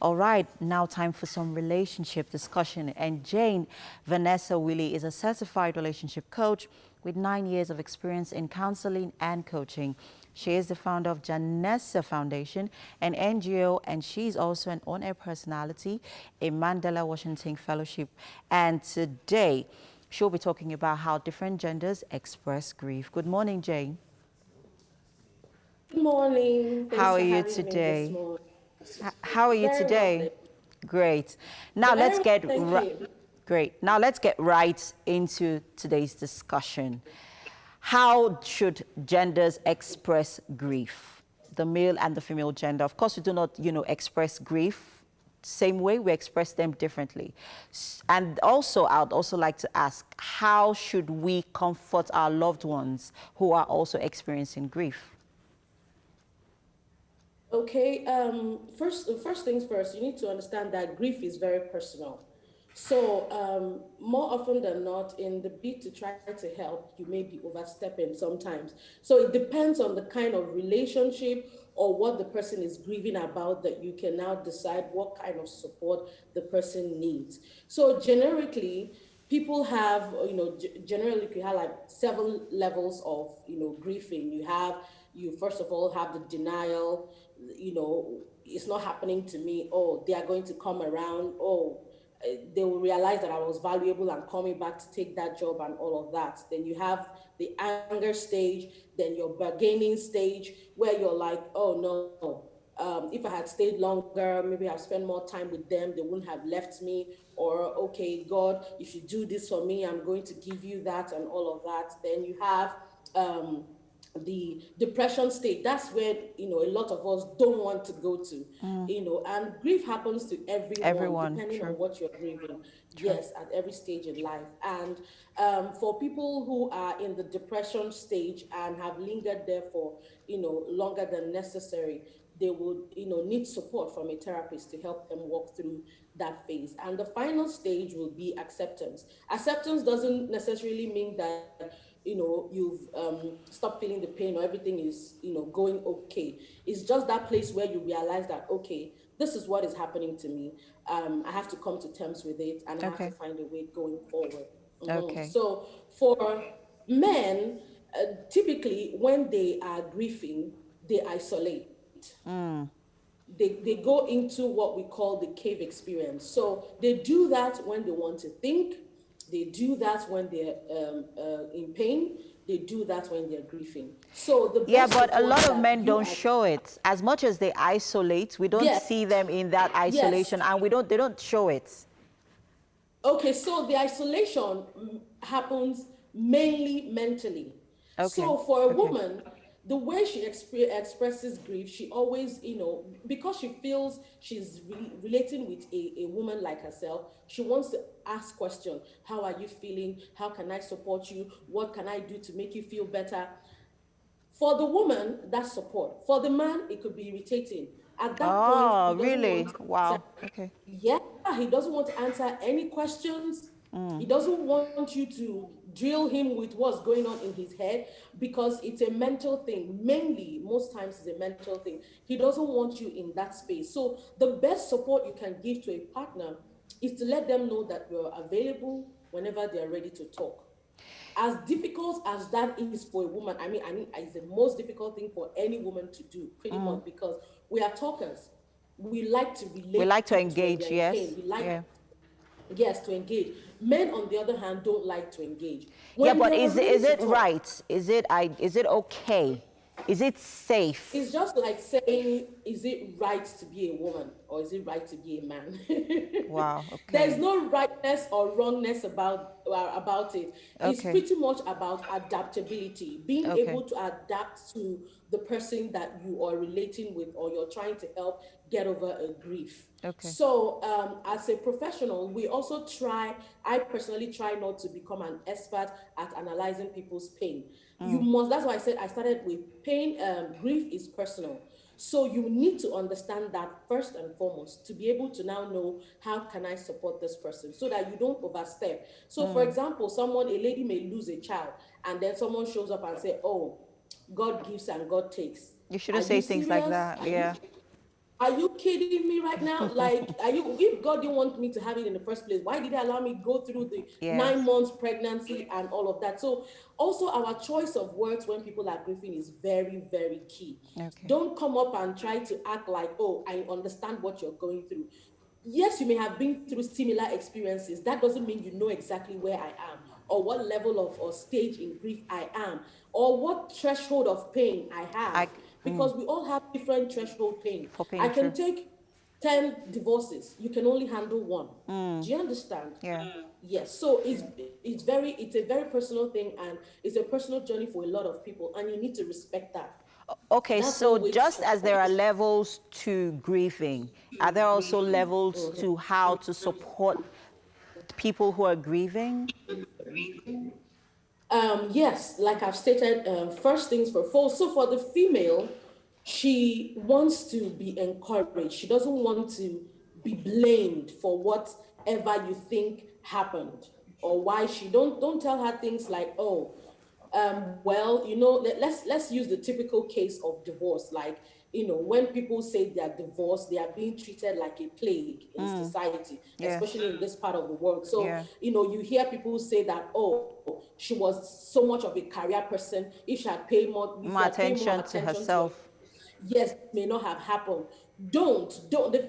All right, now time for some relationship discussion. And Jane Vanessa Willie is a certified relationship coach with 9 years of experience in counseling and coaching. She is the founder of Janessa Foundation, an NGO, and she's also an on-air personality, a Mandela Washington Fellowship. And today, she'll be talking about how different genders express grief. Good morning, Jane. Good morning. How Thanks are for you having me this today? morning. How are you Very well, today? thank Great. you. Now let's Very well, get thank you. great. Now let's get right into today's discussion. How should genders express grief? The male and the female gender. Of course, we do not, express grief same way. We express them differently. And also, I'd also like to ask, how should we comfort our loved ones who are also experiencing grief? Okay, first things first, you need to understand that grief is very personal. So, more often than not, in the bid to try to help, you may be overstepping sometimes. So, it depends on the kind of relationship or what the person is grieving about that you can now decide what kind of support the person needs. So, generically, people have, generally, you have like seven levels of, grieving. You first of all have the denial, it's not happening to me. Oh, they are going to come around. Oh, they will realize that I was valuable and coming back to take that job and all of that. Then you have the anger stage, then your bargaining stage, where you're like, oh no, if I had stayed longer, maybe I've spent more time with them, they wouldn't have left me. Or, okay, God, if you do this for me, I'm going to give you that and all of that. Then you have the depression state. That's where a lot of us don't want to go to. And grief happens to everyone Everyone, depending on true, what you're grieving. true. Yes, at every stage in life. And for people who are in the depression stage and have lingered there for longer than necessary, they would need support from a therapist to help them walk through that phase. And the final stage will be acceptance. Acceptance doesn't necessarily mean that you've stopped feeling the pain or everything is going okay. It's just that place where you realize that, okay, this is what is happening to me. I have to come to terms with it, and I have to Okay, find a way going forward. okay. So for men, typically when they are grieving, they isolate. They go into what we call the cave experience. So they do that when they want to think, they do that when they're in pain, they do that when they're grieving. So the Yeah, best but a support lot of that men you don't as show it. As much as they isolate, we don't yes, see them in that yes. isolation, and they don't show it. Okay, so the isolation happens mainly mentally. Okay, So for a okay. woman, the way she expresses grief, she always, because she feels she's relating with a woman like herself, she wants to ask questions. How are you feeling? How can I support you? What can I do to make you feel better? For the woman, that's support. For the man, it could be irritating. At that point, Oh, he doesn't want really? to answer. Wow. Okay. Yeah, he doesn't want to answer any questions. He doesn't want you to drill him with what's going on in his head because it's a mental thing. Mainly, most times, it's a mental thing. He doesn't want you in that space. So, the best support you can give to a partner is to let them know that you're available whenever they're ready to talk. As difficult as that is for a woman, I mean, it's the most difficult thing for any woman to do, pretty much, because we are talkers. We like to We relate like to when we are engage, in pain. yes? We like, Yeah. yes, to engage. Men, on the other hand, don't like to engage. Yeah, When but you're ready is to it talk, right? Is it okay? Is it safe? it's just like saying, is it right to be a woman or is it right to be a man? Wow, There's okay. no rightness or wrongness about it. It's Okay. pretty much about adaptability, being Okay. able to adapt to the person that you are relating with or you're trying to help get over a grief. Okay. So, as a professional, we also try, I personally try not to become an expert at analyzing people's pain. That's why I said I started with pain. Grief is personal. So you need to understand that first and foremost to be able to now know how can I support this person so that you don't overstep. So for example, a lady may lose a child and then someone shows up and say, oh, God gives and God takes. You Are shouldn't you say things like serious? that. Yeah. Are you kidding me right now? Like, if God didn't want me to have it in the first place, why did He allow me to go through the Yes. 9 months pregnancy and all of that? So also our choice of words when people are grieving is very, very key. Okay. Don't come up and try to act like, oh, I understand what you're going through. Yes, you may have been through similar experiences. That doesn't mean you know exactly where I am, or what level of or stage in grief I am, or what threshold of pain I have, I because we all have different threshold pain. for I pain, can true. take 10 divorces, you can only handle one. Do you understand? Yeah. Yes. So it's a very personal thing, and it's a personal journey for a lot of people, and you need to respect that. Okay, That's so one way to just as there support. are levels to grieving, are there also levels to how to support people who are grieving? Yes, like I've stated, first things first. So for the female, she wants to be encouraged. She doesn't want to be blamed for whatever you think happened, or why she don't tell her things like, oh, well, let's use the typical case of divorce. Like, when people say they are divorced, they are being treated like a plague in society, Yes. especially in this part of the world. So, Yeah. you hear people say that, oh, she was so much of a career person. If she More had paid more attention to attention to her, herself. yes, it may not have happened.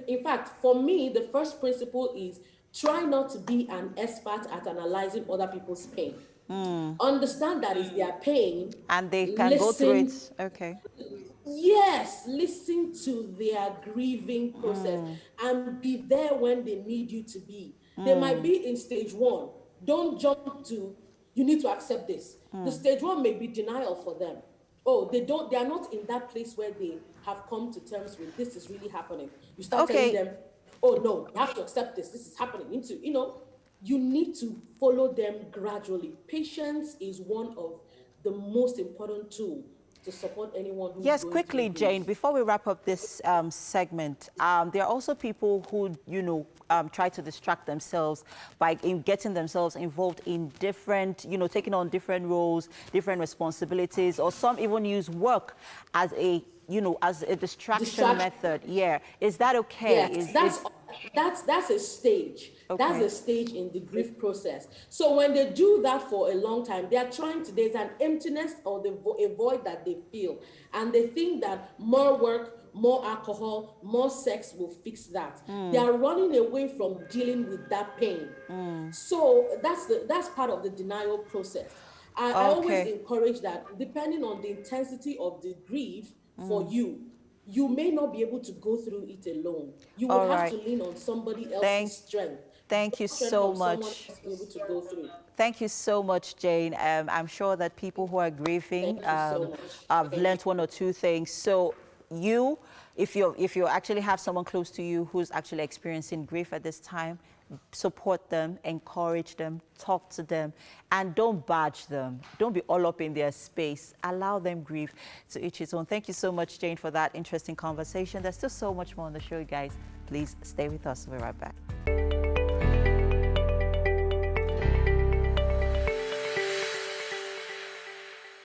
In fact, for me, the first principle is try not to be an expert at analyzing other people's pain. Understand that is their pain. And they can go through Listen, it. Okay. yes, listen to their grieving process and be there when they need you to be. They might be in stage one. Don't jump to, you need to accept this. The stage one may be denial for them. Oh, they are not in that place where they have come to terms with this is really happening. You start telling Okay. them, oh no, you have to accept this. This is happening. You need to follow them gradually. Patience is one of the most important tool to support anyone who's Yes, going through quickly, grief. Jane, before we wrap up this segment, there are also people who, try to distract themselves by getting themselves involved in different, taking on different roles, different responsibilities, or some even use work as as a distraction Distraction. method. Yeah. Is that okay? Yes, that's a stage. That's Okay. a stage in the grief process. So when they do that for a long time, they are trying to. There's an emptiness or a void that they feel, and they think that more work, more alcohol, more sex will fix that. They are running away from dealing with that pain. So that's part of the denial process. I always Okay. encourage that depending on the intensity of the grief for you, you may not be able to go through it alone. You would All have right. to lean on somebody Thank, else's strength. thank you Draw strength so from someone much. else to be able to go through. Thank you so much, Jane. I'm sure that people who are grieving Thank you so much. have learned one or two things. So you, if you actually have someone close to you who's actually experiencing grief at this time, support them, encourage them, talk to them, and don't badge them. Don't be all up in their space. Allow them grieve to each his own. Thank you so much, Jane, for that interesting conversation. There's still so much more on the show, guys. Please stay with us. We'll be right back.